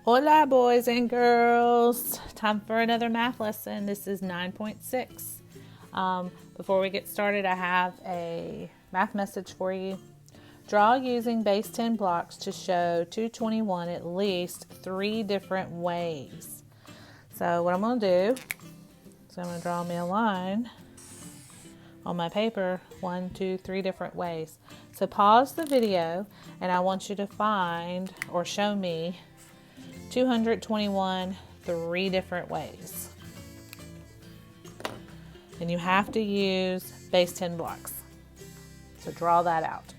Hola, boys and girls. Time for another math lesson. This is 9.6. Before we get started, I have a math message for you. Draw using base 10 blocks to show 221 at least 3 different ways. So what I'm going to do is I'm going to draw me a line on my paper, 1, 2, 3 different ways. So pause the video and I want you to find or show me 221 3 different ways. And you have to use base 10 blocks. So draw that out.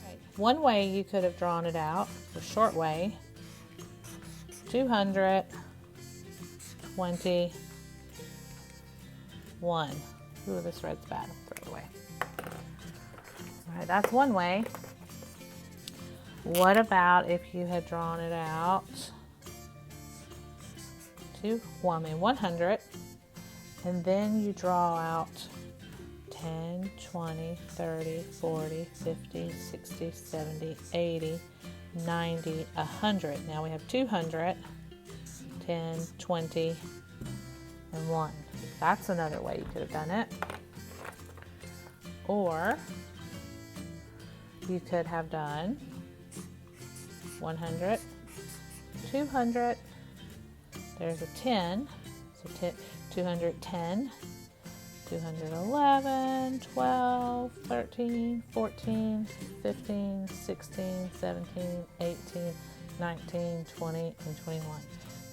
Right. One way you could have drawn it out, the short way, 221. Ooh, this red's bad. Throw it away. All right, that's one way. What about if you had drawn it out to 100, and then you draw out 10, 20, 30, 40, 50, 60, 70, 80, 90, 100. Now we have 200, 10, 20, and 1. That's another way you could have done it. Or you could have done 100, 200, there's a 10, so 210, 211, 12, 13, 14, 15, 16, 17, 18, 19, 20, and 21.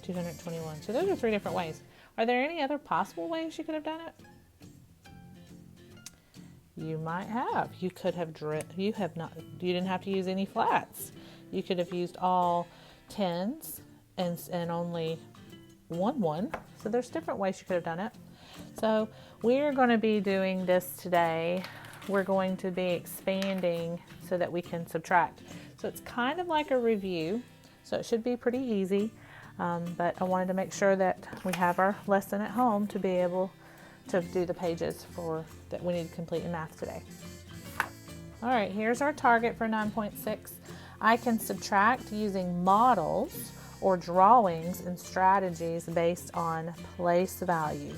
221. So those are 3 different ways. Are there any other possible ways you could have done it? You might have. You could have you didn't have to use any flats. You could have used all 10s and only one. So there's different ways you could have done it. So we're going to be doing this today. We're going to be expanding so that we can subtract. So it's kind of like a review. So it should be pretty easy. But I wanted to make sure that we have our lesson at home to be able to do the pages that we need to complete in math today. All right, here's our target for 9.6. I can subtract using models or drawings and strategies based on place value.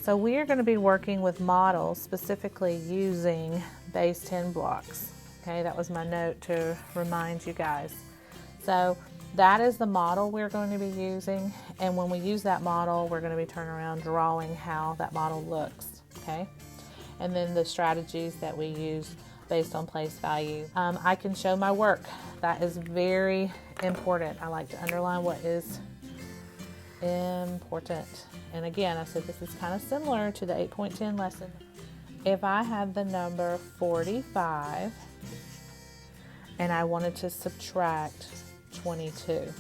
So we are going to be working with models, specifically using base 10 blocks. Okay, that was my note to remind you guys. So that is the model we're going to be using, and when we use that model, we're going to be turning around drawing how that model looks. Okay, and then the strategies that we use based on place value. I can show my work. That is very important. I like to underline what is important. And again, I said this is kind of similar to the 8.10 lesson. If I had the number 45 and I wanted to subtract 22.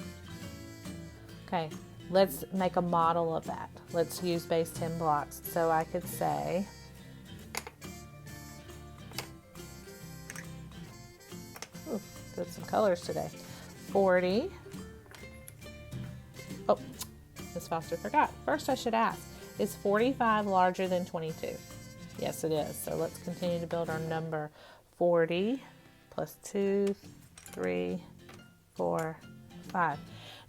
Okay, let's make a model of that. Let's use base 10 blocks. So I could say, with some colors today. 40. Oh, Ms. Foster forgot. First I should ask, is 45 larger than 22? Yes, it is. So let's continue to build our number. 40 plus 2, 3, 4, 5.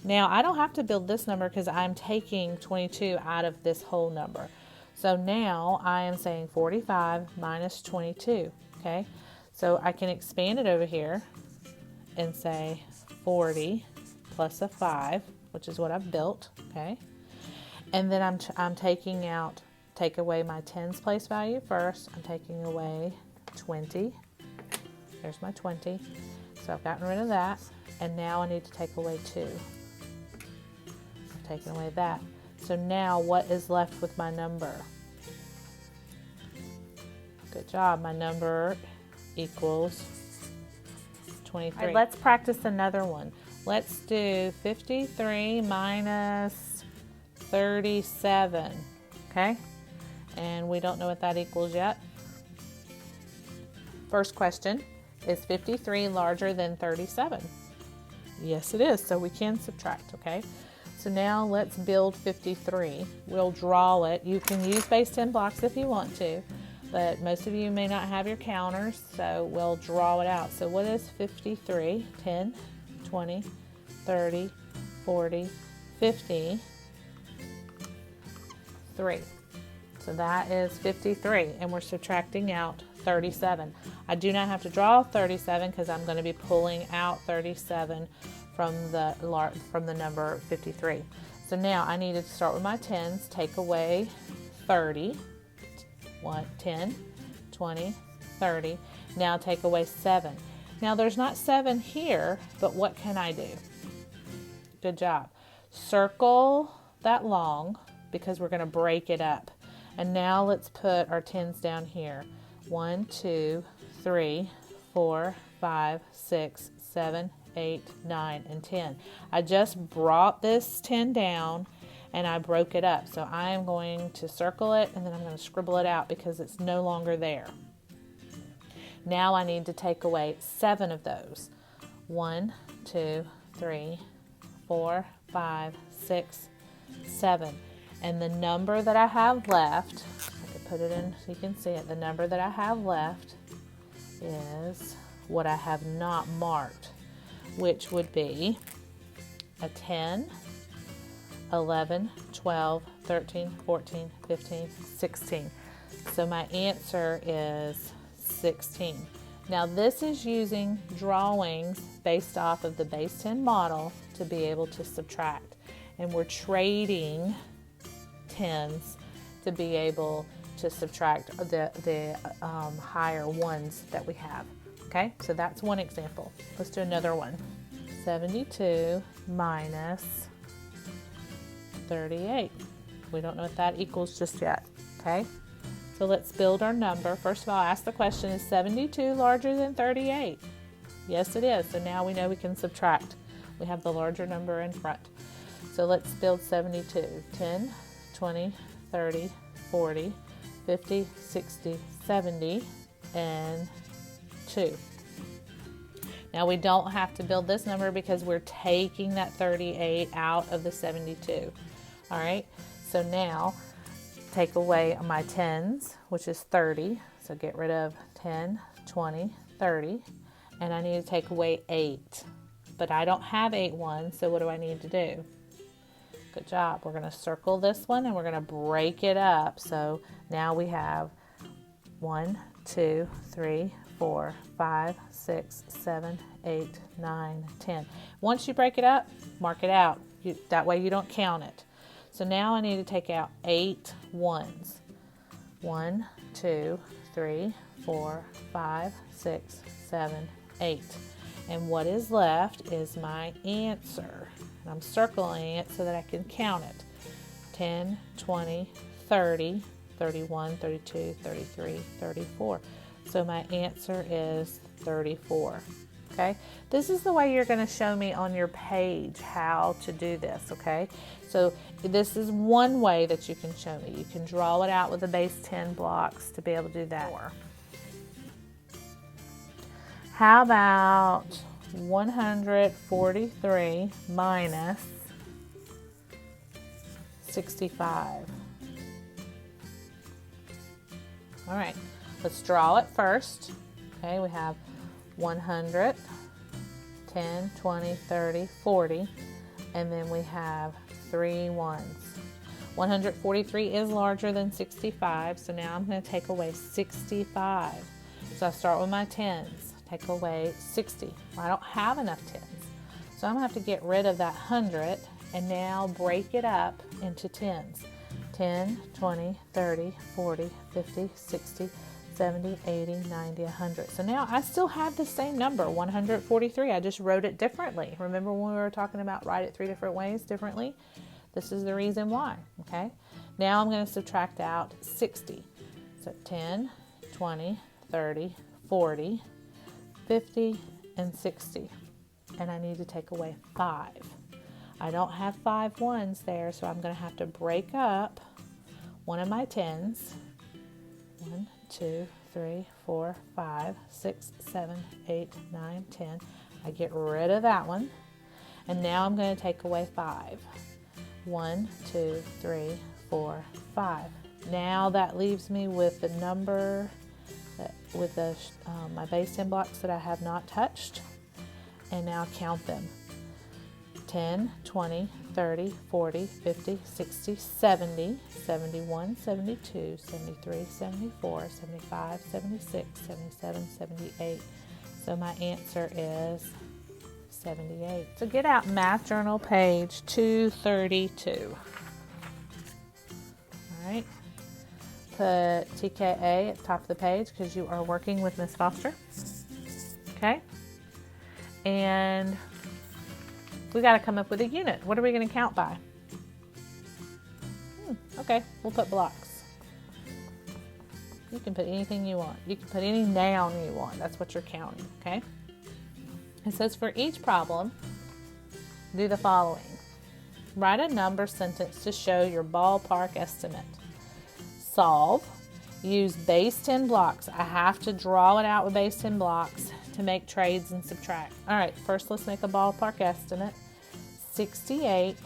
Now I don't have to build this number because I'm taking 22 out of this whole number. So now I am saying 45 minus 22. Okay, so I can expand it over here and say 40 plus a 5, which is what I've built, okay? And then I'm take away my 10's place value first. I'm taking away 20. There's my 20. So I've gotten rid of that. And now I need to take away 2. I've taken away that. So now what is left with my number? Good job. My number equals 23. All right, let's practice another one. Let's do 53 minus 37, okay? And we don't know what that equals yet. First question, is 53 larger than 37? Yes, it is, so we can subtract, okay? So now let's build 53. We'll draw it. You can use base 10 blocks if you want to, but most of you may not have your counters, so we'll draw it out. So what is 53? 10, 20, 30, 40, 50, 3. So that is 53, and we're subtracting out 37. I do not have to draw 37 because I'm going to be pulling out 37 from the number 53. So now I need to start with my tens, take away 30, 10, 20, 30. Now take away 7. Now there's not 7 here, but what can I do? Good job. Circle that long because we're going to break it up. And now let's put our tens down here. 1, 2, 3, 4, 5, 6, 7, 8, 9, and 10. I just brought this 10 down and I broke it up. So I am going to circle it and then I'm going to scribble it out because it's no longer there. Now I need to take away 7 of those. 1, 2, 3, 4, 5, 6, 7. And the number that I have left, I could put it in so you can see it. The number that I have left is what I have not marked, which would be a 10, 11, 12, 13, 14, 15, 16. So my answer is 16. Now this is using drawings based off of the base 10 model to be able to subtract. And we're trading tens to be able to subtract the higher ones that we have. Okay, so that's one example. Let's do another one. 72 minus 38. We don't know what that equals just yet. Okay, so let's build our number. First of all, ask the question, is 72 larger than 38? Yes, it is. So now we know we can subtract. We have the larger number in front. So let's build 72. 10, 20, 30, 40, 50, 60, 70, and 2. Now we don't have to build this number because we're taking that 38 out of the 72. All right, so now take away my tens, which is 30. So get rid of 10, 20, 30, and I need to take away 8. But I don't have 8 ones, so what do I need to do? Good job. We're going to circle this one and we're going to break it up. So now we have 1, 2, 3, 4, 5, 6, 7, 8, 9, 10. Once you break it up, mark it out. That way you don't count it. So now I need to take out 8 ones. 1, 2, 3, 4, 5, 6, 7, 8. And what is left is my answer. And I'm circling it so that I can count it. 10, 20, 30, 31, 32, 33, 34. So my answer is 34. Okay, this is the way you're going to show me on your page how to do this. Okay, so this is one way that you can show me. You can draw it out with the base 10 blocks to be able to do that. How about 143 minus 65? All right, let's draw it first. Okay, we have 100, 10, 20, 30, 40, and then we have 3 ones. 143 is larger than 65, so now I'm going to take away 65. So I start with my tens, take away 60. Well, I don't have enough tens, so I'm going to have to get rid of that 100 and now break it up into tens. 10, 20, 30, 40, 50, 60, 70, 80, 90, 100. So now I still have the same number, 143. I just wrote it differently. Remember when we were talking about write it 3 different ways differently? This is the reason why, okay? Now I'm going to subtract out 60. So 10, 20, 30, 40, 50, and 60. And I need to take away 5. I don't have 5 ones there, so I'm going to have to break up one of my tens. 1, 2, 3, 4, 5, 6, 7, 8, 9, 10. I get rid of that one. And now I'm going to take away 5. 1, 2, 3, 4, 5. Now that leaves me with the number with my base 10 blocks that I have not touched. And now count them. 10, 20, 30, 40, 50, 60, 70, 71, 72, 73, 74, 75, 76, 77, 78. So my answer is 78. So get out Math Journal page 232. All right. Put TKA at the top of the page because you are working with Miss Foster. Okay. And we got to come up with a unit. What are we going to count by? Okay, we'll put blocks. You can put anything you want. You can put any noun you want. That's what you're counting, okay? It says for each problem, do the following. Write a number sentence to show your ballpark estimate. Solve. Use base 10 blocks. I have to draw it out with base 10 blocks to make trades and subtract. All right, first let's make a ballpark estimate. 68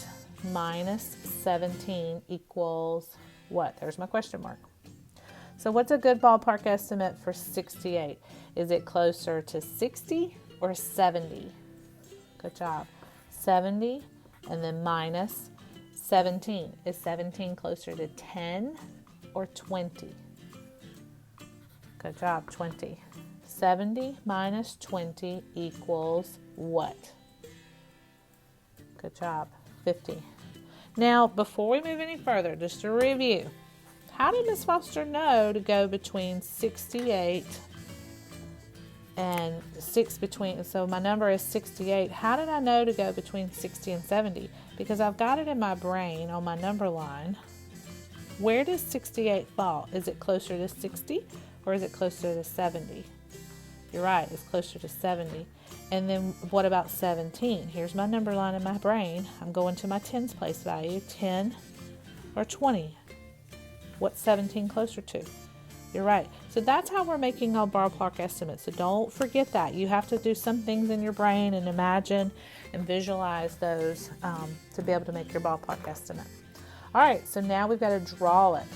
minus 17 equals what? There's my question mark. So what's a good ballpark estimate for 68? Is it closer to 60 or 70? Good job. 70 and then minus 17. Is 17 closer to 10 or 20? Good job, 20. 70 minus 20 equals what? Good job, 50. Now, before we move any further, just to review, how did Miss Foster know to go between 68 and so my number is 68. How did I know to go between 60 and 70? Because I've got it in my brain on my number line. Where does 68 fall? Is it closer to 60 or is it closer to 70? You're right, it's closer to 70. And then what about 17? Here's my number line in my brain. I'm going to my tens place value, 10 or 20. What's 17 closer to? You're right. So that's how we're making our ballpark estimates. So don't forget that. You have to do some things in your brain and imagine and visualize those to be able to make your ballpark estimate. All right, so now we've got to draw it.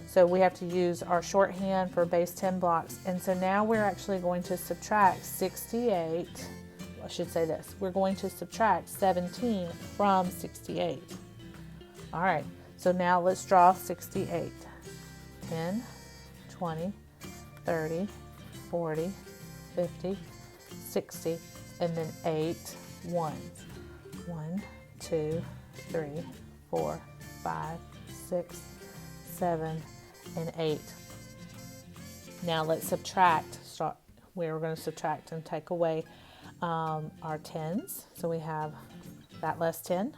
So we have to use our shorthand for base 10 blocks. And so now we're actually going to subtract 68. I should say this. We're going to subtract 17 from 68. All right, so now let's draw 68. 10, 20, 30, 40, 50, 60, and then 8 ones. 1, 2, 3, 4, 5, 6, 7, and 8. Now let's subtract. We're going to subtract and take away our tens. So we have that less 10.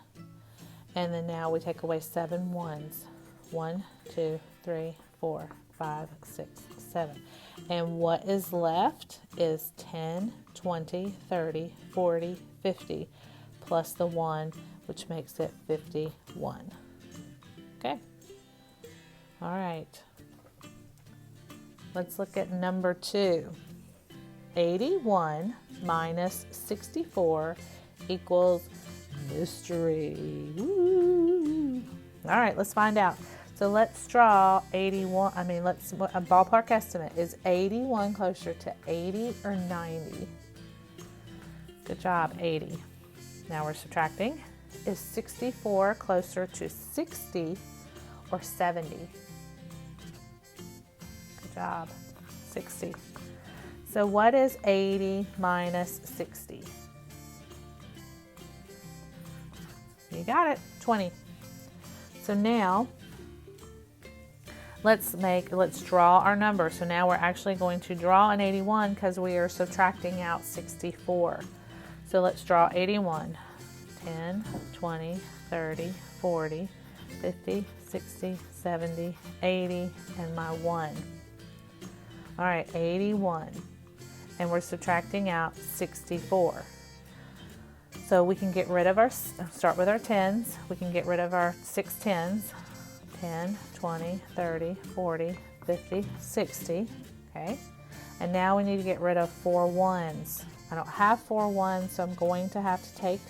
And then now we take away 7 ones. 1, 2, 3, 4, 5, 6, 7. And what is left is 10, 20, 30, 40, 50, plus the 1, which makes it 51. Okay. All right. Let's look at number 2. 81 minus 64 equals mystery. Woo. All right, let's find out. So let's draw 81. A ballpark estimate. Is 81 closer to 80 or 90? Good job, 80. Now we're subtracting. Is 64 closer to 60 or 70? Good job, 60. So what is 80 minus 60? You got it, 20. So now let's draw our number. So now we're actually going to draw an 81 because we are subtracting out 64. So let's draw 81. 10, 20, 30, 40, 50, 60, 70, 80, and my 1. All right, 81. And we're subtracting out 64. So we can get rid of start with our tens. We can get rid of our 6 tens. 10, 20, 30, 40, 50, 60. Okay. And now we need to get rid of 4 ones. I don't have 4 ones, so I'm going to have to take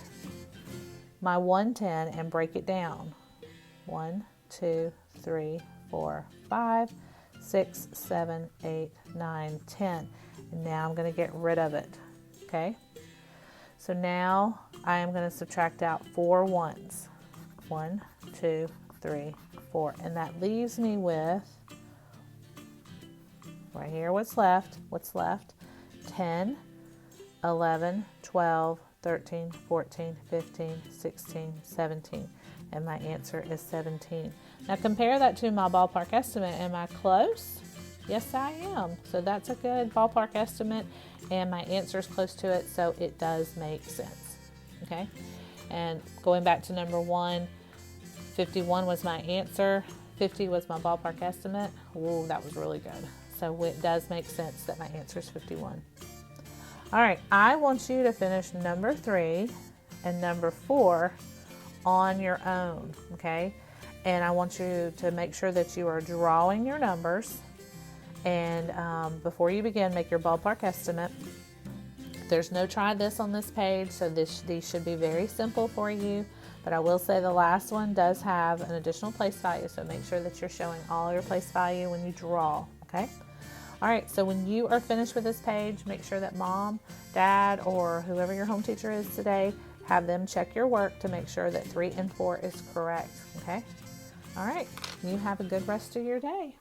my 110 and break it down. 1, 2, 3, 4, 5, 6, 7, 8, 9, 10. And now I'm going to get rid of it. Okay. So now I am going to subtract out 4 ones. 1, 2, 3, 4. And that leaves me with, right here, what's left? 10, 11, 12, 13, 14, 15, 16, 17. And my answer is 17. Now compare that to my ballpark estimate. Am I close? Yes, I am. So that's a good ballpark estimate, and my answer is close to it, so it does make sense. Okay? And going back to number 1, 51 was my answer. 50 was my ballpark estimate. Ooh, that was really good. So it does make sense that my answer is 51. All right, I want you to finish number 3 and number 4 on your own, okay? And I want you to make sure that you are drawing your numbers. And before you begin, make your ballpark estimate. There's no try this on this page, so these should be very simple for you. But I will say the last one does have an additional place value, so make sure that you're showing all your place value when you draw, okay? All right, so when you are finished with this page, make sure that mom, dad, or whoever your home teacher is today, have them check your work to make sure that 3 and 4 is correct, okay? All right, you have a good rest of your day.